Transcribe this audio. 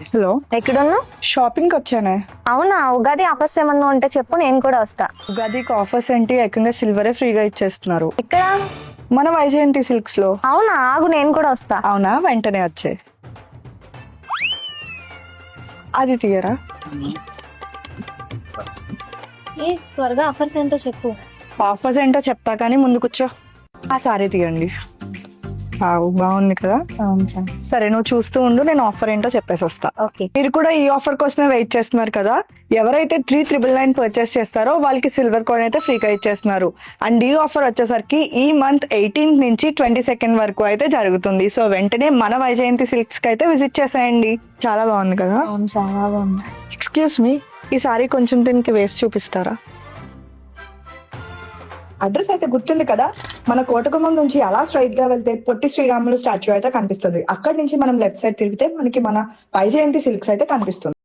Hello, ఎక్కడున్నా? షాపింగ్కి వచ్చానే. అవునా, ఉగాది ఆఫర్స్ ఏమన్నా ఉంటే చెప్పు, నేను కూడా వస్తా. ఉగాదికి ఆఫర్స్ ఏంటి, ఏకంగా సిల్వరే ఫ్రీగా ఇచ్చేస్తున్నారు ఇక్కడ? మన వైజయంతి సిల్క్స్ లో. అవునా, ఆగు, నేను కూడా వస్తా. అవునా, వెంటనే వచ్చే. అది తీయరా. త్వరగా ఆఫర్స్ ఏంటో చెప్పు. ఆఫర్స్ ఏంటో చెప్తా కానీ ముందు కూర్చో. ఆ సారీ తీయండి. బాగుంది కదా. సరే, నువ్వు చూస్తూ ఉండు, నేను ఆఫర్ ఏంటో చెప్పేసి వస్తా. ఓకే. మీరు కూడా ఈ ఆఫర్ కోసమే వెయిట్ చేస్తున్నారు కదా. ఎవరైతే 3,999 పర్చేస్ చేస్తారో వాళ్ళకి సిల్వర్ కాయిన్ అయితే ఫ్రీగా ఇచ్చేస్తున్నారు. అండ్ ఈ ఆఫర్ వచ్చేసరికి ఈ మంత్ 18th నుంచి 22nd వరకు అయితే జరుగుతుంది. సో వెంటనే మన వైజయంతి సిల్క్స్ కి అయితే విజిట్ చేసేయండి. చాలా బాగుంది కదా. చాలా బాగుంది. ఎక్స్క్యూజ్ మీ, ఈ సారీ కొంచెం దీనికి వేసి చూపిస్తారా? అడ్రస్ అయితే గుర్తుంది కదా. మన కోటగుమ్మం నుంచి అలా స్ట్రైట్ గా వెళ్తే పొట్టి శ్రీరాములు స్టాచ్యూ అయితే కనిపిస్తుంది. అక్కడి నుంచి మనం లెఫ్ట్ సైడ్ తిరిగితే మనకి మన వైజయంతి సిల్క్స్ అయితే కనిపిస్తుంది.